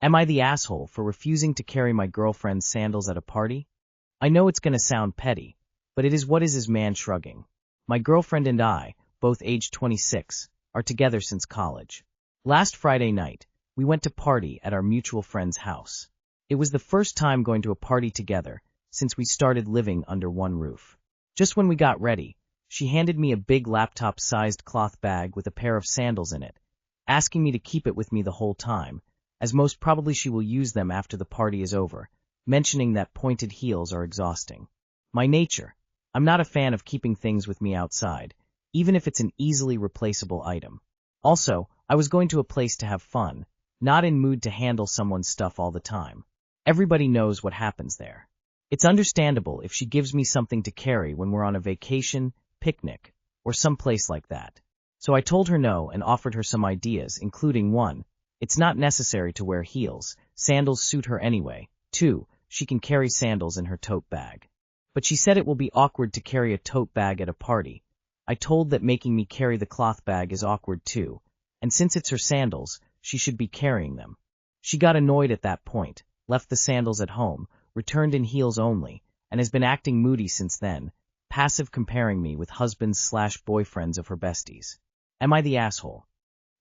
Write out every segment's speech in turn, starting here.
Am I the asshole for refusing to carry my girlfriend's sandals at a party? I know it's gonna sound petty, but it is what is man shrugging. My girlfriend and I, both aged 26, are together since college. Last Friday night, we went to party at our mutual friend's house. It was the first time going to a party together since we started living under one roof. Just when we got ready, she handed me a big laptop-sized cloth bag with a pair of sandals in it, asking me to keep it with me the whole time, as most probably she will use them after the party is over, mentioning that pointed heels are exhausting. My nature, I'm not a fan of keeping things with me outside, even if it's an easily replaceable item. Also, I was going to a place to have fun, not in mood to handle someone's stuff all the time. Everybody knows what happens there. It's understandable if she gives me something to carry when we're on a vacation, picnic, or someplace like that. So I told her no and offered her some ideas, including 1. It's not necessary to wear heels, sandals suit her anyway. 2. She can carry sandals in her tote bag. But she said it will be awkward to carry a tote bag at a party. I told that making me carry the cloth bag is awkward too, and since it's her sandals, she should be carrying them. She got annoyed at that point, left the sandals at home, returned in heels only, and has been acting moody since then, passive comparing me with husbands/boyfriends of her besties. Am I the asshole?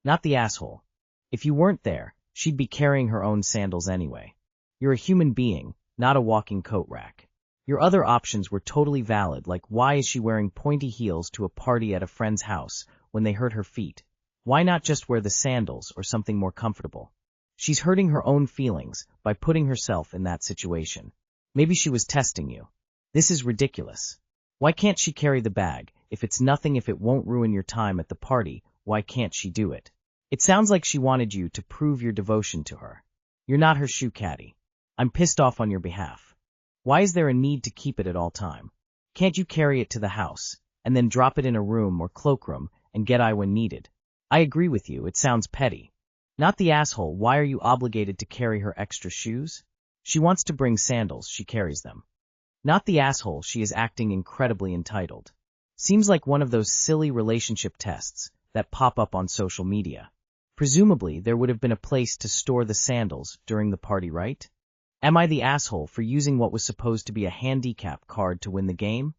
Not the asshole. If you weren't there, she'd be carrying her own sandals anyway. You're a human being, not a walking coat rack. Your other options were totally valid, like why is she wearing pointy heels to a party at a friend's house when they hurt her feet? Why not just wear the sandals or something more comfortable? She's hurting her own feelings by putting herself in that situation. Maybe she was testing you. This is ridiculous. Why can't she carry the bag? If it's nothing, if it won't ruin your time at the party, why can't she do it? It sounds like she wanted you to prove your devotion to her. You're not her shoe caddy. I'm pissed off on your behalf. Why is there a need to keep it at all time? Can't you carry it to the house, and then drop it in a room or cloakroom and get I when needed? I agree with you, it sounds petty. Not the asshole, why are you obligated to carry her extra shoes? She wants to bring sandals, she carries them. Not the asshole, she is acting incredibly entitled. Seems like one of those silly relationship tests that pop up on social media. Presumably, there would have been a place to store the sandals during the party, right? Am I the asshole for using what was supposed to be a handicap card to win the game?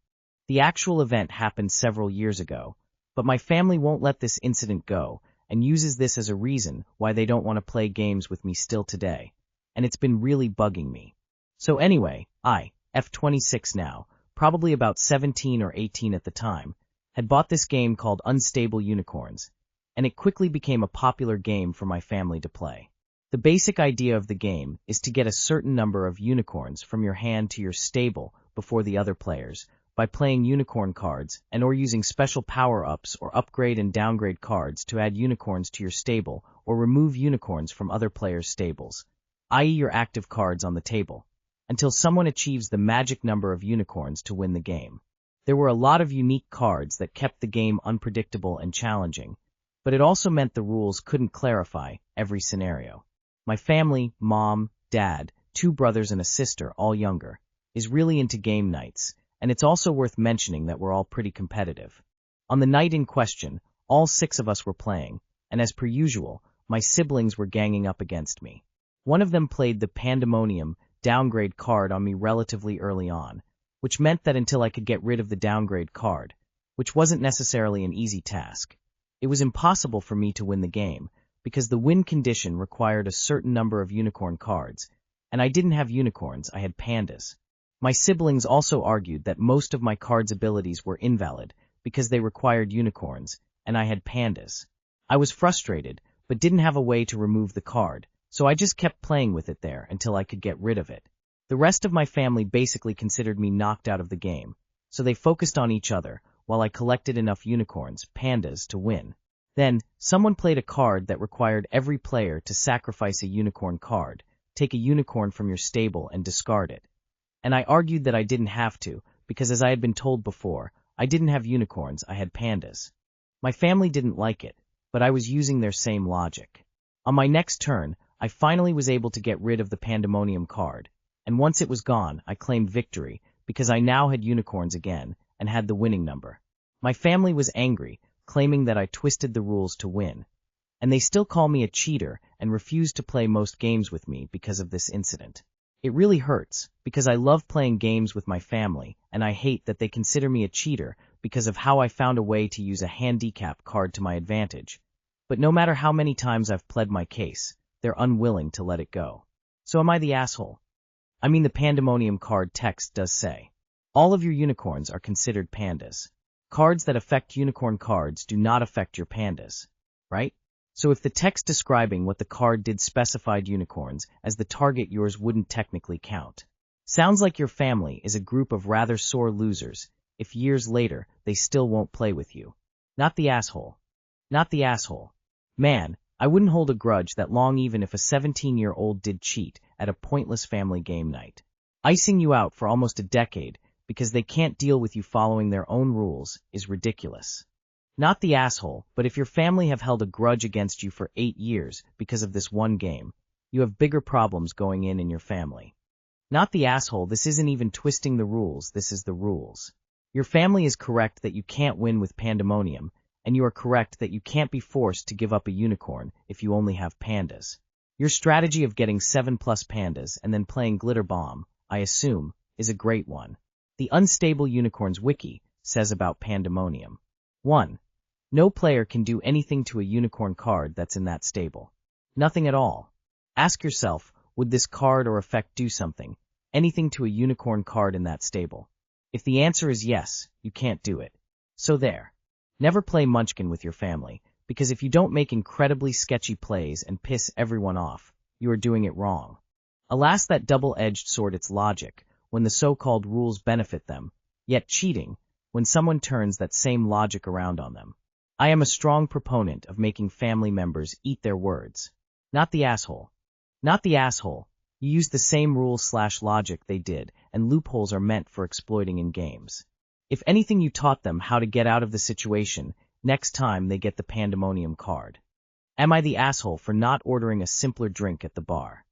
The actual event happened several years ago, but my family won't let this incident go and uses this as a reason why they don't want to play games with me still today, and it's been really bugging me. So anyway, I, F26 now, probably about 17 or 18 at the time, had bought this game called Unstable Unicorns, and it quickly became a popular game for my family to play. The basic idea of the game is to get a certain number of unicorns from your hand to your stable before the other players by playing unicorn cards and or using special power-ups or upgrade and downgrade cards to add unicorns to your stable or remove unicorns from other players' stables, i.e. your active cards on the table, until someone achieves the magic number of unicorns to win the game. There were a lot of unique cards that kept the game unpredictable and challenging, but it also meant the rules couldn't clarify every scenario. My family, mom, dad, 2 brothers and a sister, all younger, is really into game nights, and it's also worth mentioning that we're all pretty competitive. On the night in question, all 6 of us were playing, and as per usual, my siblings were ganging up against me. One of them played the Pandemonium downgrade card on me relatively early on, which meant that until I could get rid of the downgrade card, which wasn't necessarily an easy task, it was impossible for me to win the game, because the win condition required a certain number of unicorn cards, and I didn't have unicorns, I had pandas. My siblings also argued that most of my cards' abilities were invalid because they required unicorns, and I had pandas. I was frustrated, but didn't have a way to remove the card, so I just kept playing with it there until I could get rid of it. The rest of my family basically considered me knocked out of the game, so they focused on each other while I collected enough unicorns, pandas, to win. Then, someone played a card that required every player to sacrifice a unicorn card, take a unicorn from your stable and discard it. And I argued that I didn't have to, because as I had been told before, I didn't have unicorns, I had pandas. My family didn't like it, but I was using their same logic. On my next turn, I finally was able to get rid of the Pandemonium card, and once it was gone, I claimed victory, because I now had unicorns again, and had the winning number. My family was angry, claiming that I twisted the rules to win. And they still call me a cheater and refused to play most games with me because of this incident. It really hurts, because I love playing games with my family, and I hate that they consider me a cheater because of how I found a way to use a handicap card to my advantage. But no matter how many times I've pled my case, they're unwilling to let it go. So am I the asshole? I mean, the pandemonium card text does say, all of your unicorns are considered pandas. Cards that affect unicorn cards do not affect your pandas, right? So if the text describing what the card did specified unicorns as the target, yours wouldn't technically count. Sounds like your family is a group of rather sore losers if years later they still won't play with you. Not the asshole. Not the asshole. Man, I wouldn't hold a grudge that long even if a 17-year-old did cheat at a pointless family game night. Icing you out for almost a decade because they can't deal with you following their own rules is ridiculous. Not the asshole, but if your family have held a grudge against you for 8 years because of this one game, you have bigger problems going in your family. Not the asshole, this isn't even twisting the rules, this is the rules. Your family is correct that you can't win with pandemonium, and you are correct that you can't be forced to give up a unicorn if you only have pandas. Your strategy of getting 7+ pandas and then playing glitter bomb, I assume, is a great one. The Unstable Unicorns Wiki says about pandemonium. 1. No player can do anything to a unicorn card that's in that stable. Nothing at all. Ask yourself, would this card or effect do something, anything to a unicorn card in that stable? If the answer is yes, you can't do it. So there. Never play Munchkin with your family, because if you don't make incredibly sketchy plays and piss everyone off, you are doing it wrong. Alas, that double-edged sword, its logic, when the so-called rules benefit them, yet cheating, when someone turns that same logic around on them. I am a strong proponent of making family members eat their words. Not the asshole. Not the asshole. You use the same rules/logic they did, and loopholes are meant for exploiting in games. If anything, you taught them how to get out of the situation next time they get the pandemonium card. Am I the asshole for not ordering a simpler drink at the bar?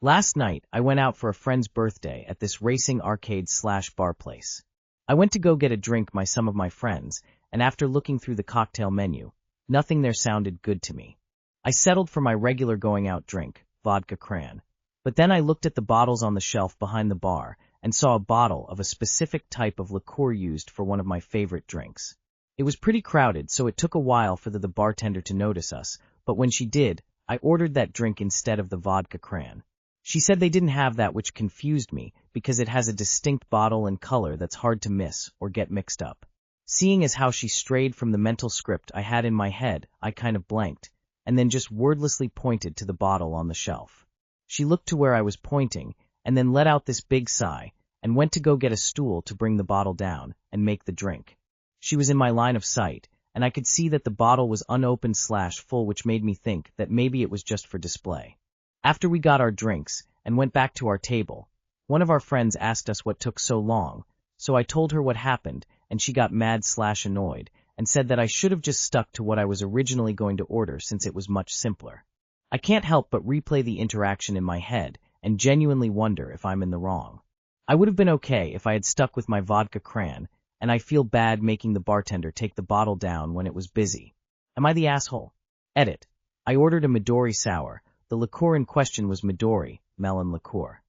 Last night, I went out for a friend's birthday at this racing arcade/bar place. I went to go get a drink by some of my friends, and after looking through the cocktail menu, nothing there sounded good to me. I settled for my regular going-out drink, vodka cran. But then I looked at the bottles on the shelf behind the bar and saw a bottle of a specific type of liqueur used for one of my favorite drinks. It was pretty crowded, so it took a while for the bartender to notice us, but when she did, I ordered that drink instead of the vodka cran. She said they didn't have that, which confused me because it has a distinct bottle and color that's hard to miss or get mixed up. Seeing as how she strayed from the mental script I had in my head, I kind of blanked, and then just wordlessly pointed to the bottle on the shelf. She looked to where I was pointing, and then let out this big sigh, and went to go get a stool to bring the bottle down and make the drink. She was in my line of sight, and I could see that the bottle was unopened/full, which made me think that maybe it was just for display. After we got our drinks and went back to our table, one of our friends asked us what took so long, so I told her what happened, and she got mad/annoyed and said that I should have just stuck to what I was originally going to order since it was much simpler. I can't help but replay the interaction in my head and genuinely wonder if I'm in the wrong. I would have been okay if I had stuck with my vodka cran, and I feel bad making the bartender take the bottle down when it was busy. Am I the asshole? Edit. I ordered a Midori sour. The liqueur in question was Midori, melon liqueur.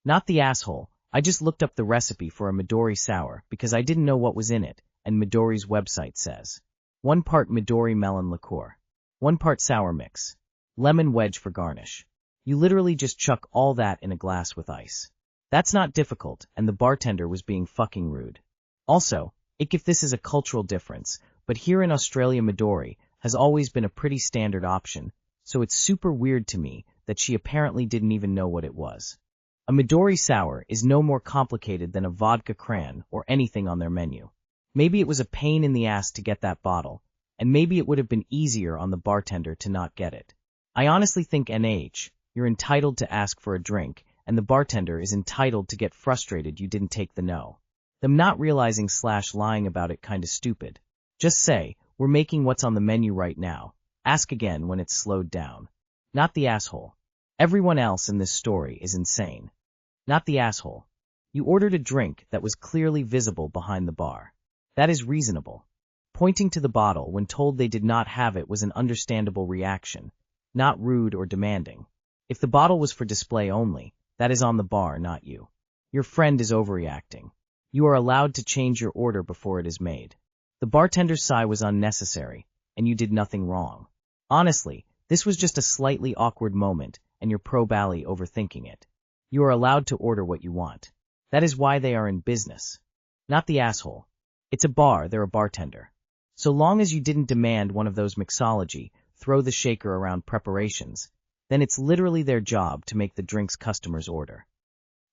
Not the asshole. I just looked up the recipe for a Midori sour because I didn't know what was in it, and Midori's website says 1 part Midori melon liqueur, 1 part sour mix, lemon wedge for garnish. You literally just chuck all that in a glass with ice. That's not difficult, and the bartender was being fucking rude. Also, if this is a cultural difference, but here in Australia Midori has always been a pretty standard option, so it's super weird to me that she apparently didn't even know what it was. A Midori sour is no more complicated than a vodka cran or anything on their menu. Maybe it was a pain in the ass to get that bottle, and maybe it would have been easier on the bartender to not get it. I honestly think you're entitled to ask for a drink, and the bartender is entitled to get frustrated you didn't take the no. Them not realizing/lying about it kinda stupid. Just say, we're making what's on the menu right now. Ask again when it's slowed down. Not the asshole. Everyone else in this story is insane. Not the asshole. You ordered a drink that was clearly visible behind the bar. That is reasonable. Pointing to the bottle when told they did not have it was an understandable reaction. not rude or demanding. If the bottle was for display only, that is on the bar, not you. Your friend is overreacting. You are allowed to change your order before it is made. The bartender's sigh was unnecessary, and you did nothing wrong. Honestly, this was just a slightly awkward moment, and you're probably overthinking it. You are allowed to order what you want. That is why they are in business. Not the asshole. It's a bar, they're a bartender. So long as you didn't demand one of those mixology, throw the shaker around preparations, then it's literally their job to make the drinks customers order.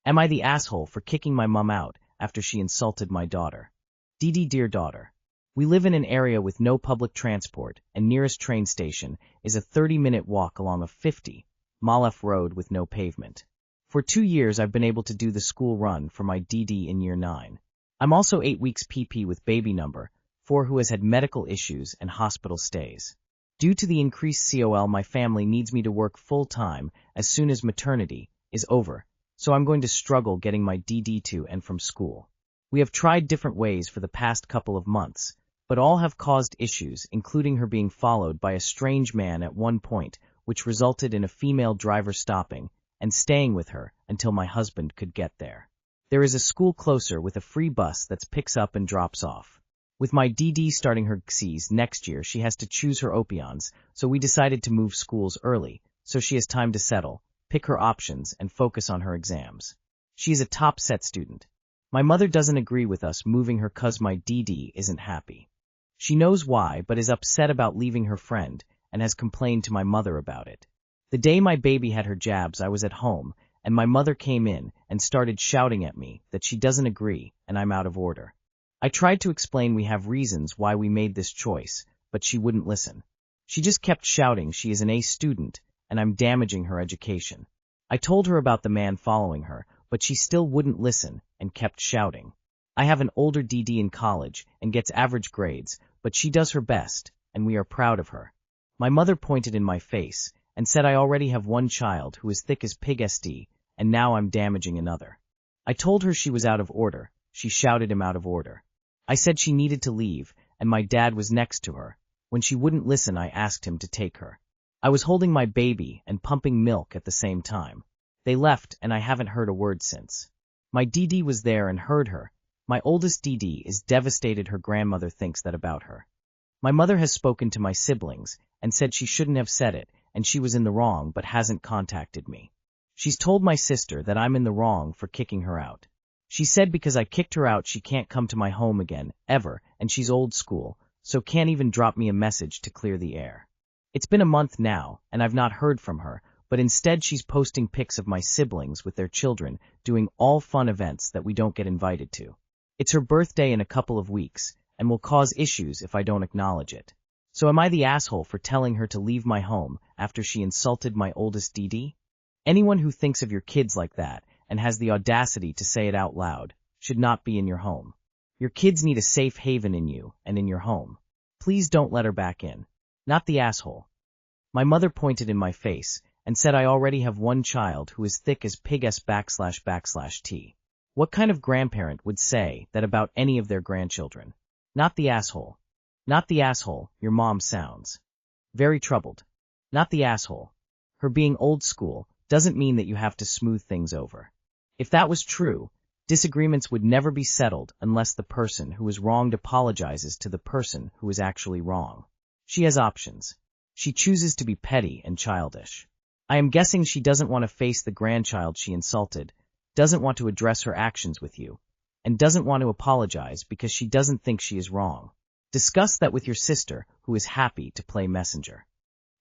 Am I the asshole for kicking my mom out after she insulted my daughter? Dear daughter, we live in an area with no public transport, and nearest train station is a 30-minute walk along a 50-mile road with no pavement. For 2 years I've been able to do the school run for my DD in year 9. I'm also 8 weeks PP with baby number 4 who has had medical issues and hospital stays. Due to the increased COL, my family needs me to work full-time as soon as maternity is over, so I'm going to struggle getting my DD to and from school. We have tried different ways for the past couple of months, but all have caused issues, including her being followed by a strange man at one point, which resulted in a female driver stopping and staying with her until my husband could get there. There is a school closer with a free bus that picks up and drops off. With my DD starting her XCs next year, she has to choose her options, so we decided to move schools early, so she has time to settle, pick her options, and focus on her exams. She is a top set student. My mother doesn't agree with us moving her cause my DD isn't happy. She knows why, but is upset about leaving her friend, and has complained to my mother about it. The day my baby had her jabs, I was at home, and my mother came in and started shouting at me that she doesn't agree and I'm out of order. I tried to explain we have reasons why we made this choice, but she wouldn't listen. She just kept shouting she is an A student and I'm damaging her education. I told her about the man following her, but she still wouldn't listen and kept shouting. I have an older DD in college and gets average grades, but she does her best, and we are proud of her. My mother pointed in my face and said I already have one child who is thick as pig SD, and now I'm damaging another. I told her she was out of order. She shouted him out of order. I said she needed to leave, and my dad was next to her. When she wouldn't listen, I asked him to take her. I was holding my baby and pumping milk at the same time. They left, and I haven't heard a word since. My DD was there and heard her. My oldest DD is devastated her grandmother thinks that about her. My mother has spoken to my siblings and said she shouldn't have said it, and she was in the wrong but hasn't contacted me. She's told my sister that I'm in the wrong for kicking her out. She said because I kicked her out she can't come to my home again, ever, and she's old school, so can't even drop me a message to clear the air. It's been a month now, and I've not heard from her, but instead she's posting pics of my siblings with their children doing all fun events that we don't get invited to. It's her birthday in a couple of weeks, and will cause issues if I don't acknowledge it. So am I the asshole for telling her to leave my home after she insulted my oldest DD? Anyone who thinks of your kids like that and has the audacity to say it out loud should not be in your home. Your kids need a safe haven in you and in your home. Please don't let her back in. Not the asshole. My mother pointed in my face and said I already have one child who is thick as pig s //t. What kind of grandparent would say that about any of their grandchildren? Not the asshole. Not the asshole, your mom sounds very troubled. Not the asshole. Her being old school doesn't mean that you have to smooth things over. If that was true, disagreements would never be settled unless the person who was wronged apologizes to the person who is actually wrong. She has options. She chooses to be petty and childish. I am guessing she doesn't want to face the grandchild she insulted, doesn't want to address her actions with you, and doesn't want to apologize because she doesn't think she is wrong. Discuss that with your sister, who is happy to play messenger.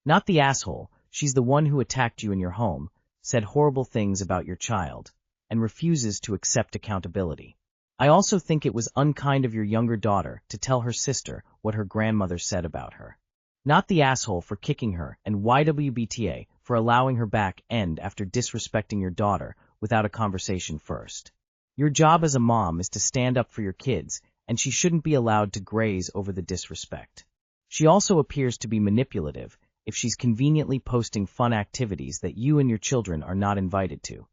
Not the asshole, she's the one who attacked you in your home, said horrible things about your child, and refuses to accept accountability. I also think it was unkind of your younger daughter to tell her sister what her grandmother said about her. Not the asshole for kicking her, and YWBTA for allowing her back end after disrespecting your daughter without a conversation first. Your job as a mom is to stand up for your kids, and she shouldn't be allowed to graze over the disrespect. She also appears to be manipulative if she's conveniently posting fun activities that you and your children are not invited to.